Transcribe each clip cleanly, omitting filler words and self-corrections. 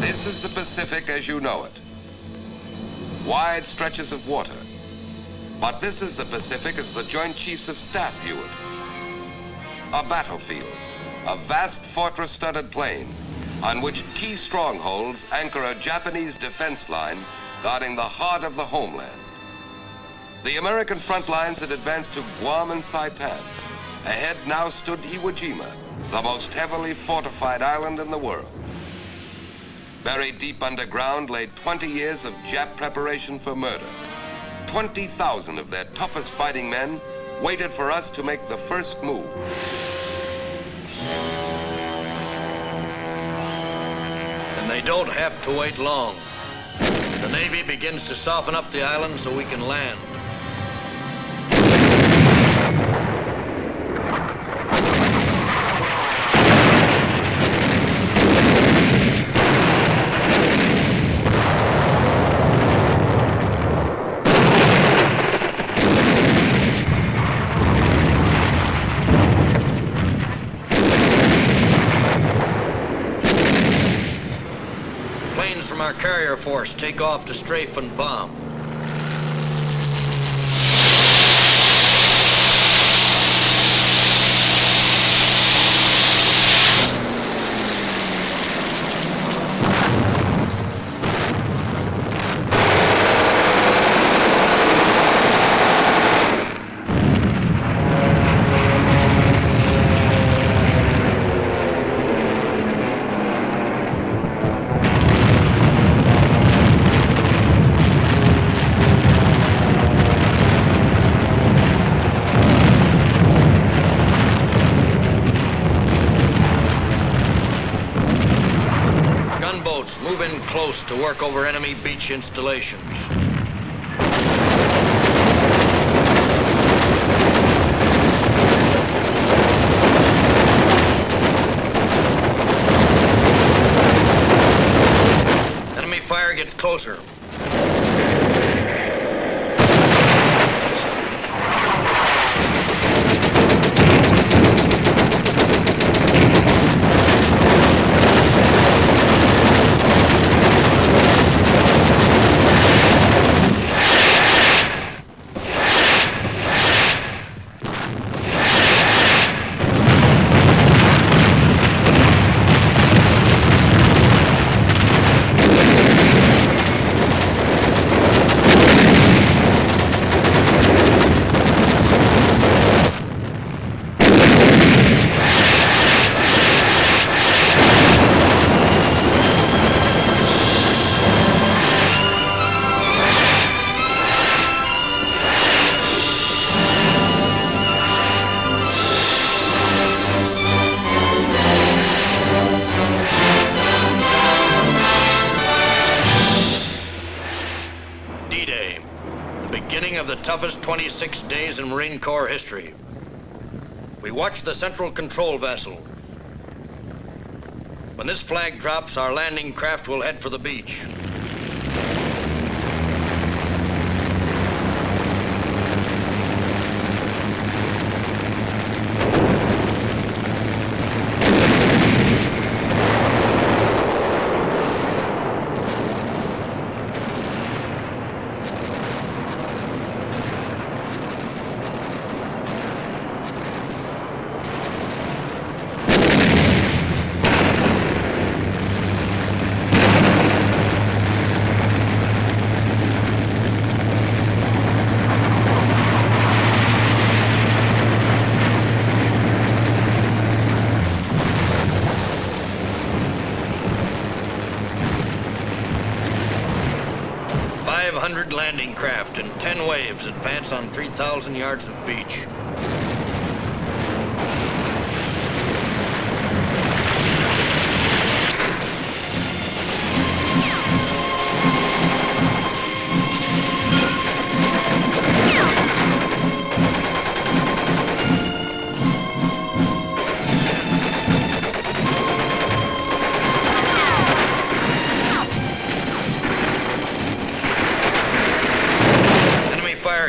This is the Pacific as you know it. Wide stretches of water. But this is the Pacific as the Joint Chiefs of Staff view it. A battlefield, a vast fortress-studded plain on which key strongholds anchor a Japanese defense line guarding the heart of the homeland. The American front lines had advanced to Guam and Saipan. Ahead now stood Iwo Jima, the most heavily fortified island in the world. Buried deep underground lay 20 years of Jap preparation for murder. 20,000 of their toughest fighting men waited for us to make the first move. And they don't have to wait long. The Navy begins to soften up the island so we can land. Our carrier force take off to strafe and bomb. Move in close to work over enemy beach installations. Enemy fire gets closer. Of the toughest 26 days in Marine Corps history. We watch the central control vessel. When this flag drops, our landing craft will head for the beach. Landing craft in 10 waves advance on 3,000 yards of beach.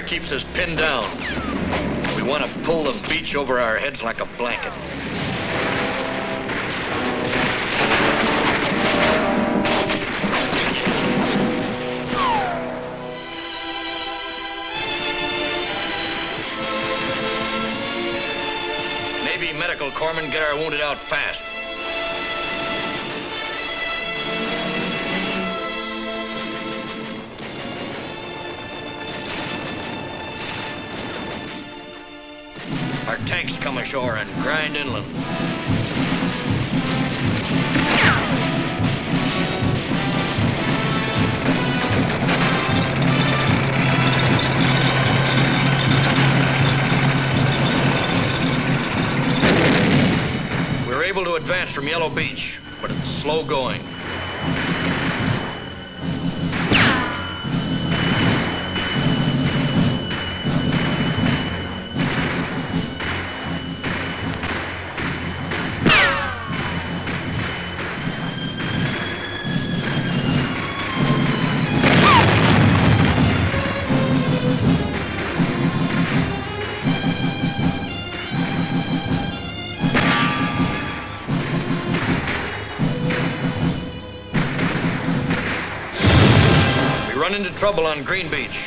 Keeps us pinned down. We want to pull the beach over our heads like a blanket. wounded out fast. Our tanks come ashore and grind inland. We're able to advance from Yellow Beach, but it's slow going. Into trouble on Green Beach.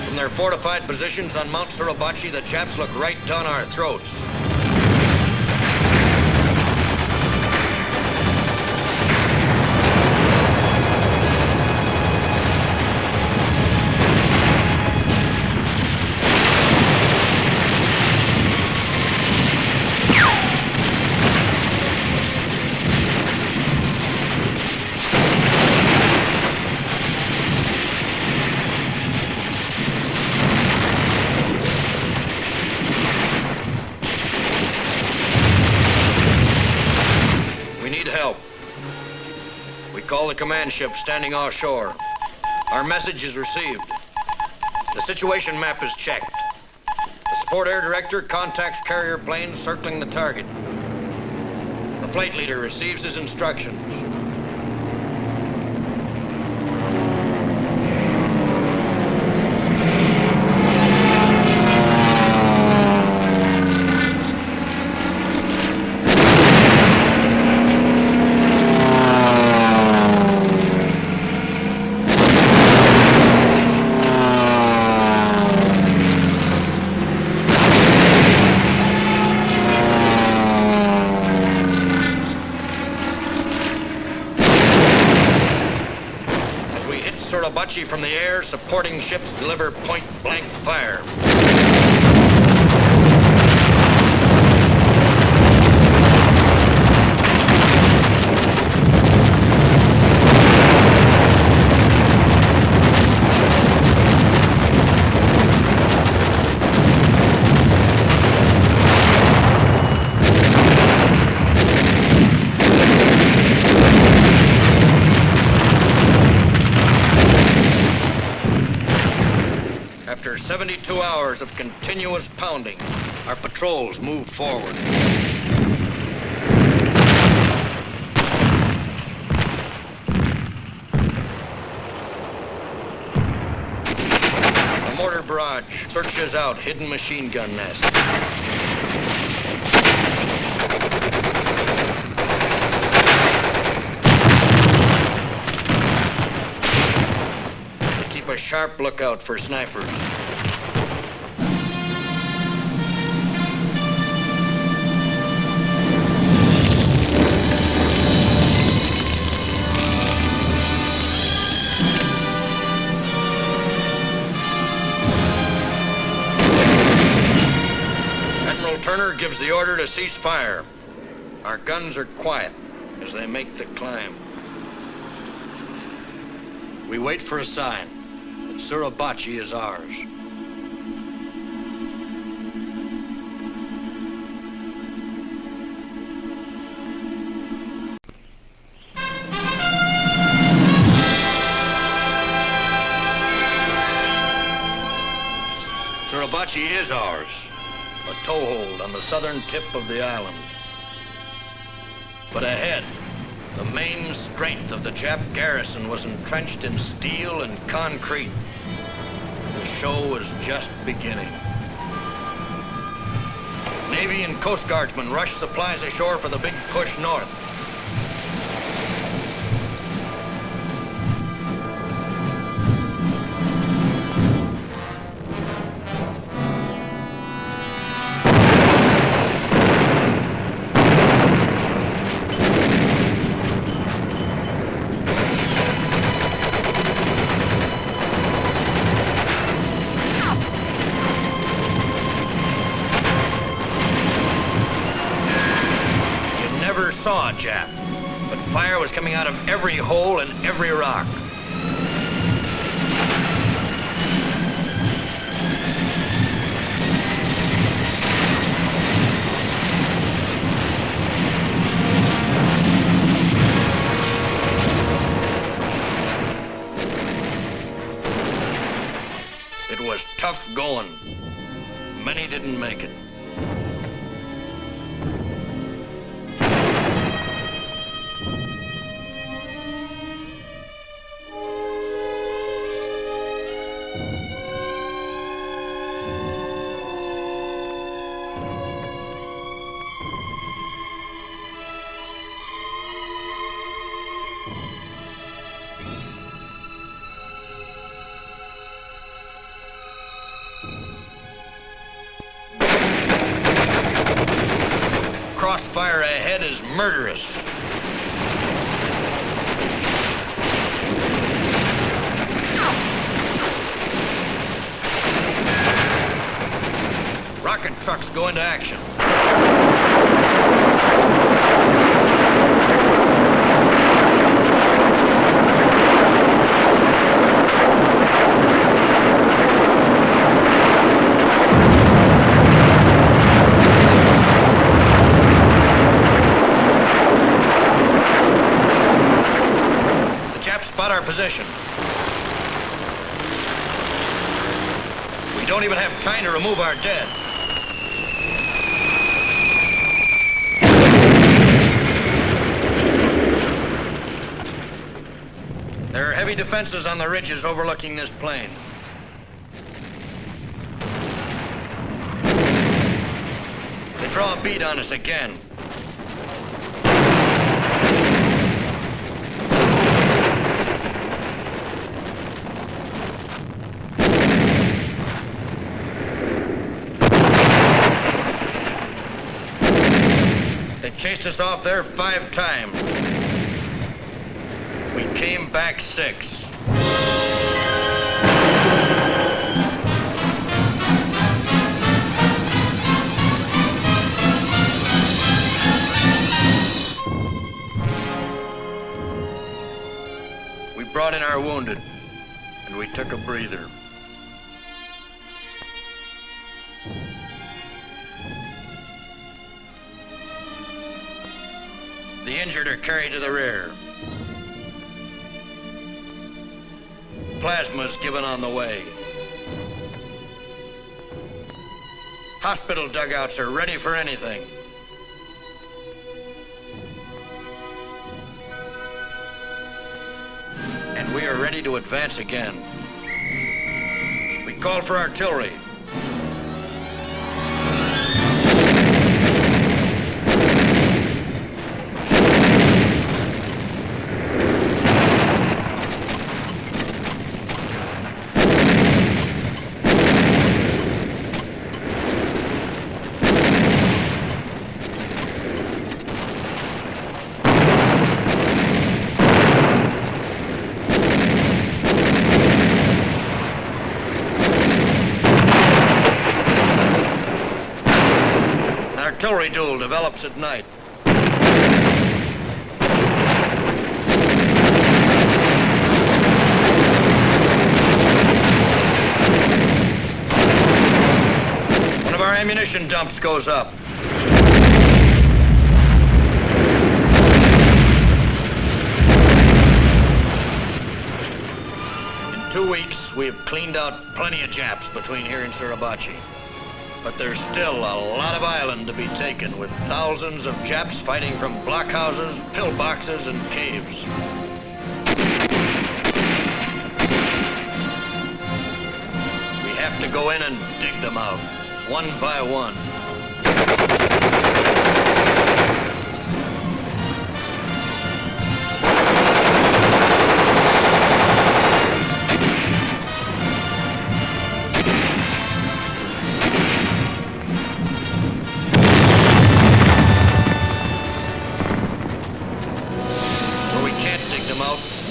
From their fortified positions on Mount Suribachi, the Japs look right down our throats. Call the command ship standing offshore. Our message is received. The situation map is checked. The support air director contacts carrier planes circling the target. The flight leader receives his instructions. Suribachi from the air, supporting ships deliver point-blank fire. After 72 hours of continuous pounding, our patrols move forward. A mortar barrage searches out hidden machine gun nests. Keep a sharp lookout for snipers. Turner gives the order to cease fire. Our guns are quiet as they make the climb. We wait for a sign that Suribachi is ours. Suribachi is ours. A toehold on the southern tip of the island. But ahead, the main strength of the Jap garrison was entrenched in steel and concrete. The show was just beginning. Navy and Coast Guardsmen rushed supplies ashore for the big push north. every hole and every rock. It was tough going. Many didn't make it. Crossfire ahead is murderous. Rocket trucks go into action. Spot our position. We don't even have time to remove our dead. There are heavy defenses on the ridges overlooking this plain. They draw a bead on us again. They chased us off there 5 times. We came back 6. We brought in our wounded, and we took a breather. The injured are carried to the rear. Plasma's given on the way. Hospital dugouts are ready for anything. And we are ready to advance again. We call for artillery. Artillery duel develops at night. One of our ammunition dumps goes up. In 2 weeks, we have cleaned out plenty of Japs between here and Suribachi. But there's still a lot of island to be taken, with thousands of Japs fighting from blockhouses, pillboxes, and caves. We have to go in and dig them out, one by one.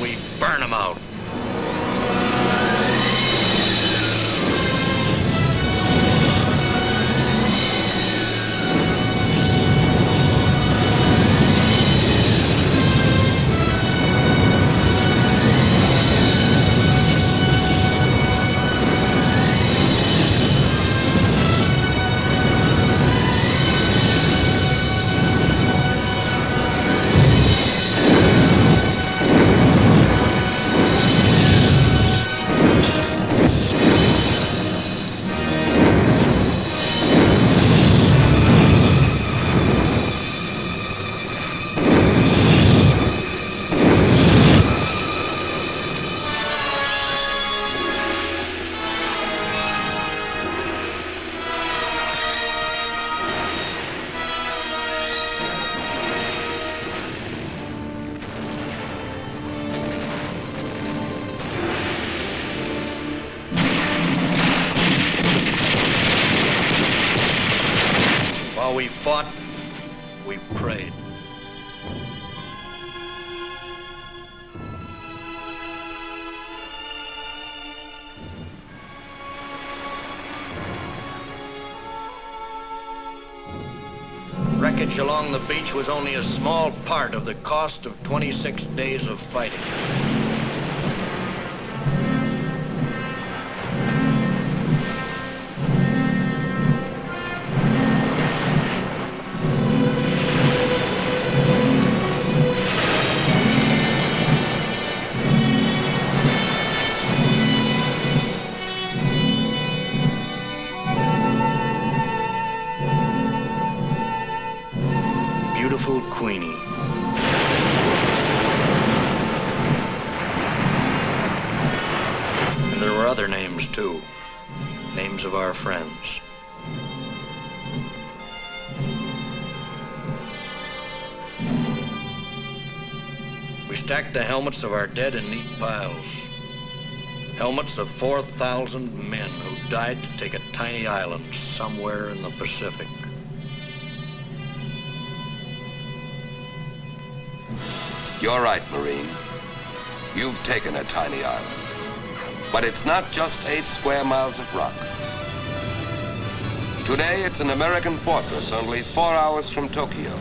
We burn them out. fought, we prayed. Wreckage along the beach was only a small part of the cost of 26 days of fighting. Beautiful Queenie. And there were other names too, names of our friends. We stacked the helmets of our dead in neat piles. Helmets of 4,000 men who died to take a tiny island somewhere in the Pacific. You're right, Marine. You've taken a tiny island. But it's not just 8 square miles of rock. Today, it's an American fortress only 4 hours from Tokyo.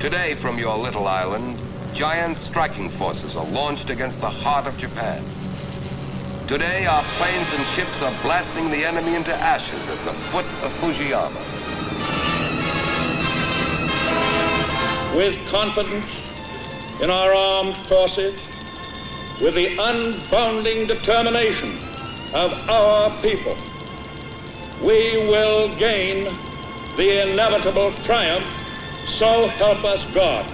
Today, from your little island, giant striking forces are launched against the heart of Japan. Today, our planes and ships are blasting the enemy into ashes at the foot of Fujiyama. With confidence in our armed forces, with the unbounding determination of our people, we will gain the inevitable triumph, so help us God.